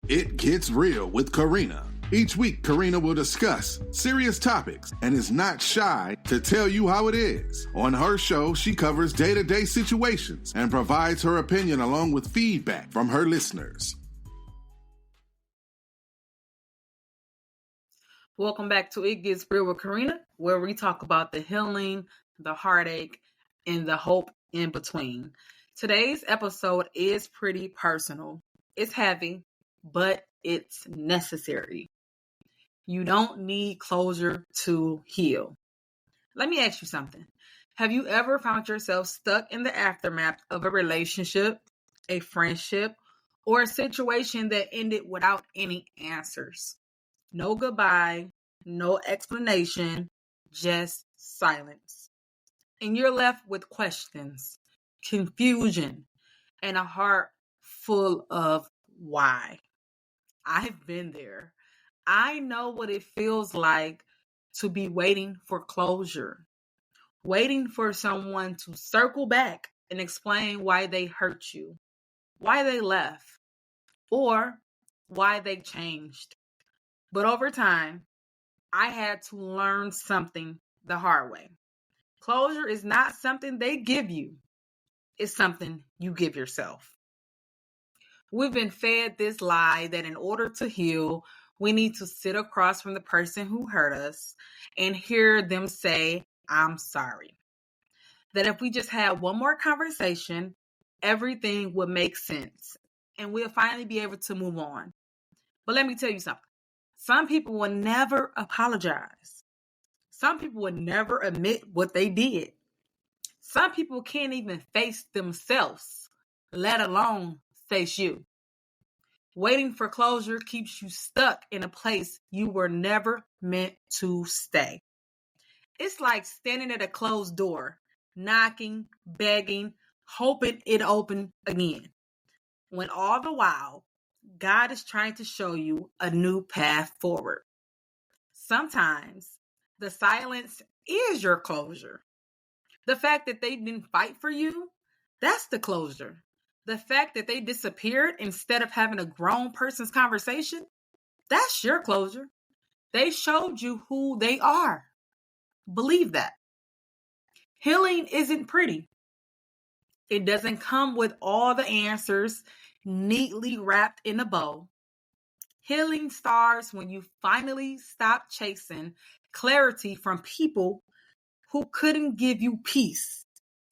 It Gets Real with Karina. Each week, Karina will discuss serious topics and is not shy to tell you how it is. On her show, she covers day-to-day situations and provides her opinion along with feedback from her listeners. Welcome back to It Gets Real with Karina, where we talk about the healing, the heartache, and the hope in between. Today's episode is pretty personal. It's heavy, but it's necessary. You don't need closure to heal. Let me ask you something. Have you ever found yourself stuck in the aftermath of a relationship, a friendship, or a situation that ended without any answers? No goodbye, no explanation, just silence. And you're left with questions, confusion, and a heart full of why. I've been there. I know what it feels like to be waiting for closure, waiting for someone to circle back and explain why they hurt you, why they left, or why they changed. But over time, I had to learn something the hard way. Closure is not something they give you. It's something you give yourself. We've been fed this lie that in order to heal, we need to sit across from the person who hurt us and hear them say, "I'm sorry." That if we just had one more conversation, everything would make sense and we'll finally be able to move on. But let me tell you something. Some people will never apologize. Some people will never admit what they did. Some people can't even face themselves, let alone face you. Waiting for closure keeps you stuck in a place you were never meant to stay. It's like standing at a closed door, knocking, begging, hoping it open again. When all the while, God is trying to show you a new path forward. Sometimes the silence is your closure. The fact that they didn't fight for you, that's the closure. The fact that they disappeared instead of having a grown person's conversation, that's your closure. They showed you who they are. Believe that. Healing isn't pretty. It doesn't come with all the answers neatly wrapped in a bow. Healing starts when you finally stop chasing clarity from people who couldn't give you peace,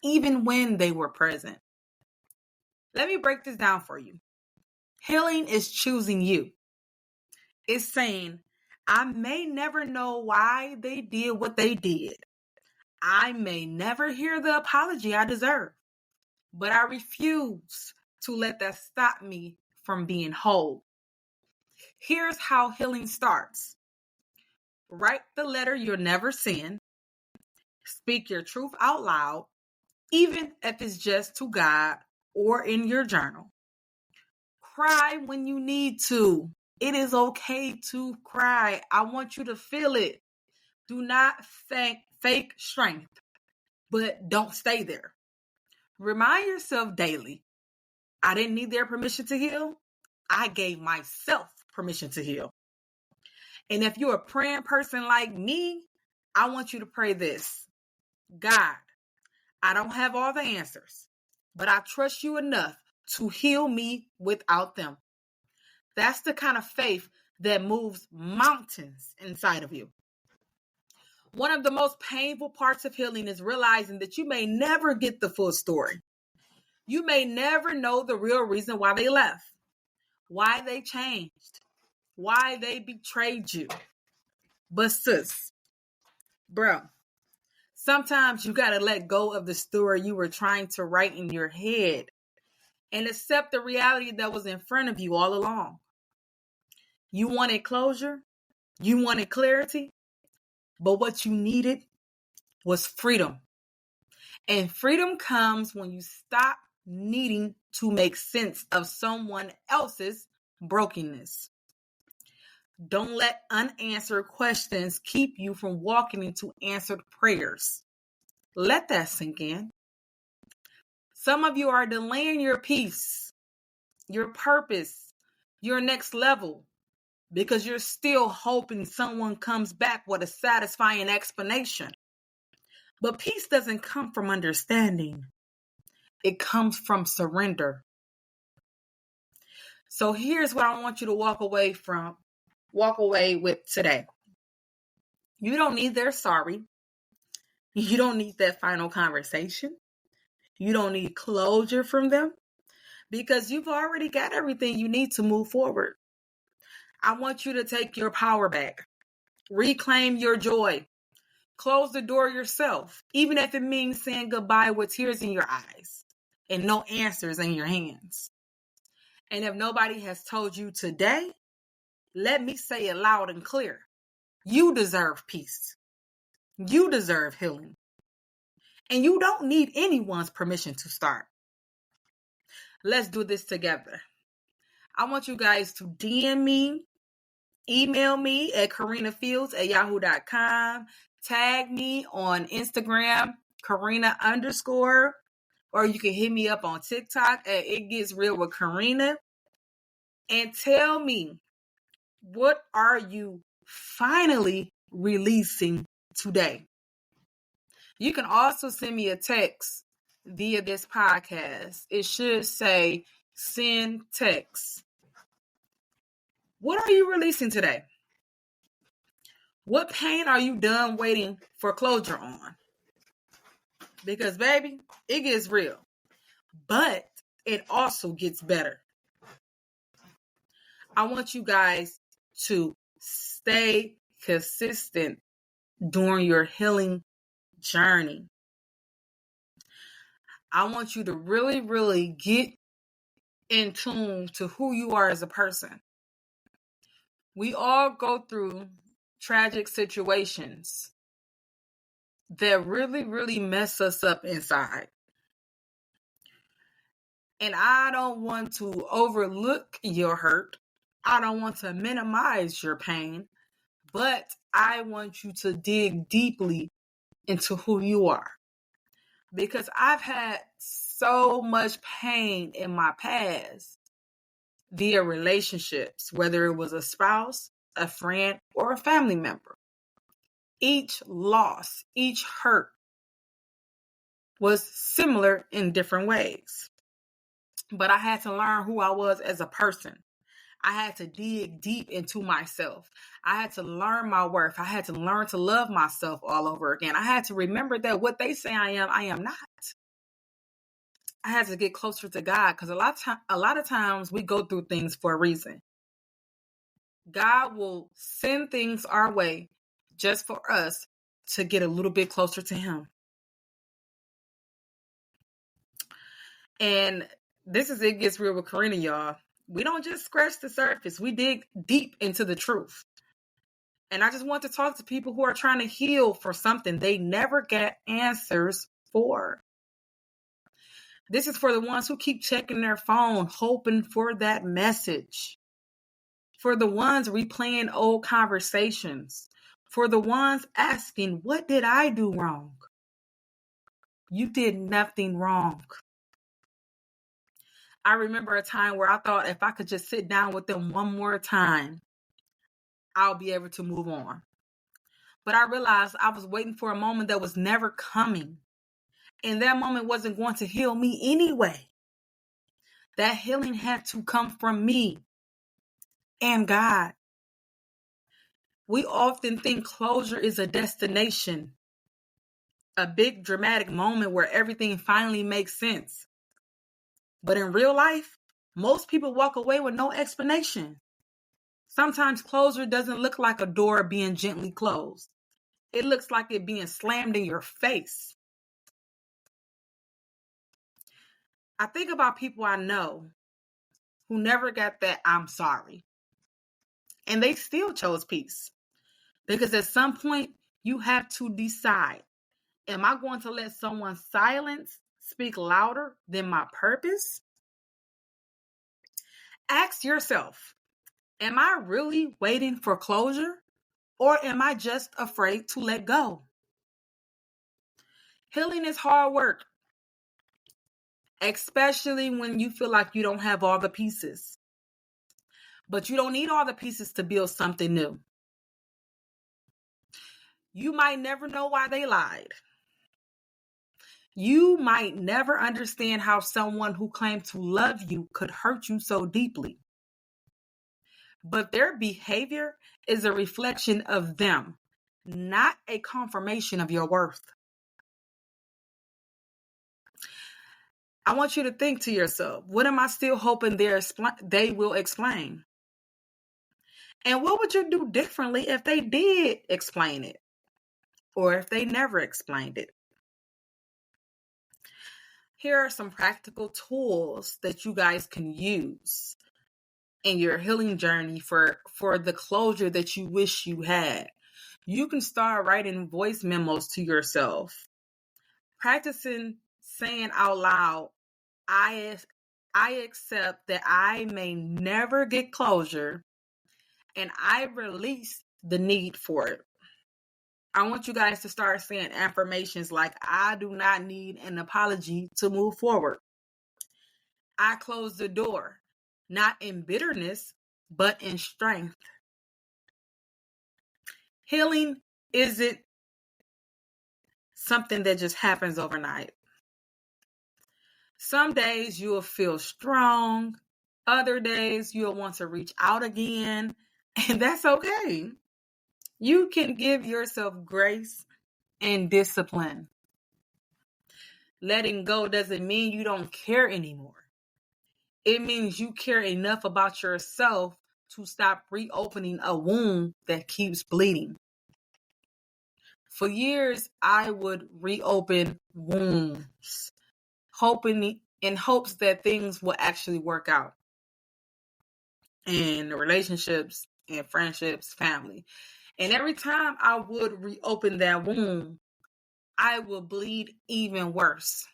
even when they were present. Let me break this down for you. Healing is choosing you. It's saying, I may never know why they did what they did. I may never hear the apology I deserve, but I refuse to let that stop me from being whole. Here's how healing starts. Write the letter you'll never send. Speak your truth out loud, even if it's just to God or in your journal. Cry when you need to. It is okay to cry. I want you to feel it. Do not fake strength, but don't stay there. Remind yourself daily, I didn't need their permission to heal. I gave myself permission to heal. And if you're a praying person like me, I want you to pray this. God, I don't have all the answers, but I trust you enough to heal me without them. That's the kind of faith that moves mountains inside of you. One of the most painful parts of healing is realizing that you may never get the full story. You may never know the real reason why they left, why they changed, why they betrayed you. But sis, bro, sometimes you got to let go of the story you were trying to write in your head and accept the reality that was in front of you all along. You wanted closure, you wanted clarity, but what you needed was freedom. And freedom comes when you stop needing to make sense of someone else's brokenness. Don't let unanswered questions keep you from walking into answered prayers. Let that sink in. Some of you are delaying your peace, your purpose, your next level because you're still hoping someone comes back with a satisfying explanation. But peace doesn't come from understanding. It comes from surrender. So here's what I want you to walk away with today. You don't need their sorry. You don't need that final conversation. You don't need closure from them because you've already got everything you need to move forward. I want you to take your power back. Reclaim your joy. Close the door yourself, even if it means saying goodbye with tears in your eyes and no answers in your hands. And if nobody has told you today, let me say it loud and clear. You deserve peace. You deserve healing. And you don't need anyone's permission to start. Let's do this together. I want you guys to DM me, email me at karinafields@yahoo.com, tag me on Instagram, Karina_, or you can hit me up on TikTok at It Gets Real with Karina, and tell me, what are you finally releasing today? You can also send me a text via this podcast. It should say send text. What are you releasing today? What pain are you done waiting for closure on? Because, baby, it gets real. But it also gets better. I want you guys to stay consistent during your healing journey. I want you to really, really get in tune to who you are as a person. We all go through tragic situations that really, really mess us up inside. And I don't want to overlook your hurt. I don't want to minimize your pain, but I want you to dig deeply into who you are. Because I've had so much pain in my past via relationships, whether it was a spouse, a friend, or a family member. Each loss, each hurt was similar in different ways. But I had to learn who I was as a person. I had to dig deep into myself. I had to learn my worth. I had to learn to love myself all over again. I had to remember that what they say I am not. I had to get closer to God because a lot of times we go through things for a reason. God will send things our way just for us to get a little bit closer to Him. And this is It Gets Real with Karina, y'all. We don't just scratch the surface. We dig deep into the truth. And I just want to talk to people who are trying to heal for something they never get answers for. This is for the ones who keep checking their phone, hoping for that message. For the ones replaying old conversations. For the ones asking, what did I do wrong? You did nothing wrong. I remember a time where I thought if I could just sit down with them one more time, I'll be able to move on. But I realized I was waiting for a moment that was never coming. And that moment wasn't going to heal me anyway. That healing had to come from me and God. We often think closure is a destination, a big dramatic moment where everything finally makes sense. But in real life, most people walk away with no explanation. Sometimes closure doesn't look like a door being gently closed. It looks like it being slammed in your face. I think about people I know who never got that I'm sorry. And they still chose peace. Because at some point, you have to decide, am I going to let someone's silence speak louder than my purpose? Ask yourself, am I really waiting for closure? Or am I just afraid to let go? Healing is hard work, especially when you feel like you don't have all the pieces. But you don't need all the pieces to build something new. You might never know why they lied. You might never understand how someone who claimed to love you could hurt you so deeply. But their behavior is a reflection of them, not a confirmation of your worth. I want you to think to yourself, what am I still hoping they will explain? And what would you do differently if they did explain it? Or if they never explained it? Here are some practical tools that you guys can use in your healing journey for the closure that you wish you had. You can start writing voice memos to yourself. Practicing saying out loud, I accept that I may never get closure, and I release the need for it. I want you guys to start saying affirmations like, I do not need an apology to move forward. I close the door, not in bitterness, but in strength. Healing isn't something that just happens overnight. Some days you'll feel strong. Other days you'll want to reach out again. And that's okay. You can give yourself grace and discipline. Letting go doesn't mean you don't care anymore. It means you care enough about yourself to stop reopening a wound that keeps bleeding. For years, I would reopen wounds, in hopes that things will actually work out in relationships and friendships, family. And every time I would reopen that wound, I would bleed even worse.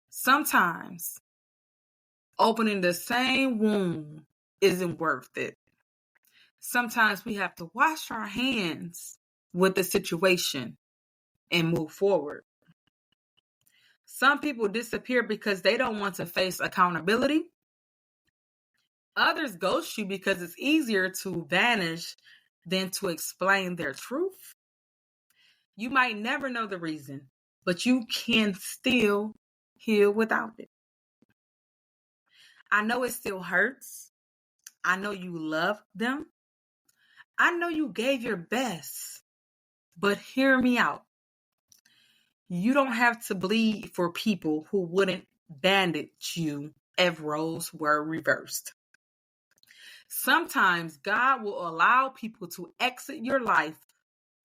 Sometimes opening the same wound isn't worth it. Sometimes we have to wash our hands with the situation and move forward. Some people disappear because they don't want to face accountability. Others ghost you because it's easier to vanish than to explain their truth. You might never know the reason, but you can still heal without it. I know it still hurts. I know you love them. I know you gave your best, but hear me out. You don't have to bleed for people who wouldn't bandage you if roles were reversed. Sometimes God will allow people to exit your life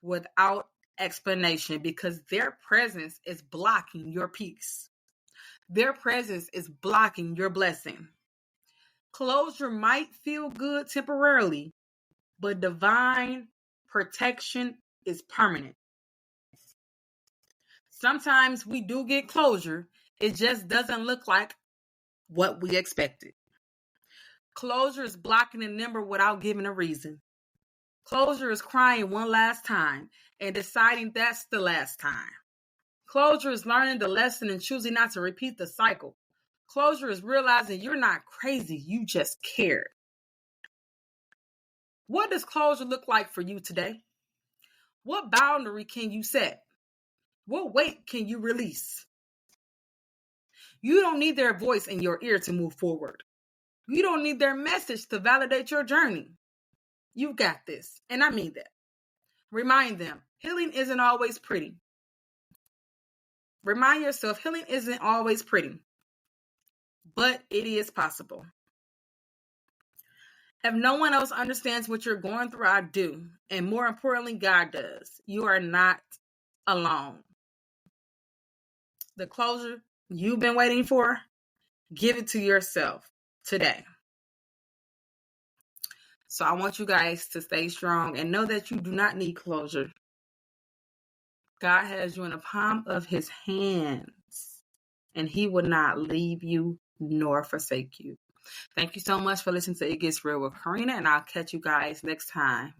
without explanation because their presence is blocking your peace. Their presence is blocking your blessing. Closure might feel good temporarily, but divine protection is permanent. Sometimes we do get closure. It just doesn't look like what we expected. Closure is blocking a number without giving a reason. Closure is crying one last time and deciding that's the last time. Closure is learning the lesson and choosing not to repeat the cycle. Closure is realizing you're not crazy, you just cared. What does closure look like for you today? What boundary can you set? What weight can you release? You don't need their voice in your ear to move forward. You don't need their message to validate your journey. You got this, and I mean that. Remind them, healing isn't always pretty. Remind yourself, healing isn't always pretty, but it is possible. If no one else understands what you're going through, I do. And more importantly, God does. You are not alone. The closure you've been waiting for, give it to yourself today. So I want you guys to stay strong and know that you do not need closure. God has you in the palm of his hands, and he will not leave you nor forsake you. Thank you so much for listening to It Gets Real with Karina, and I'll catch you guys next time.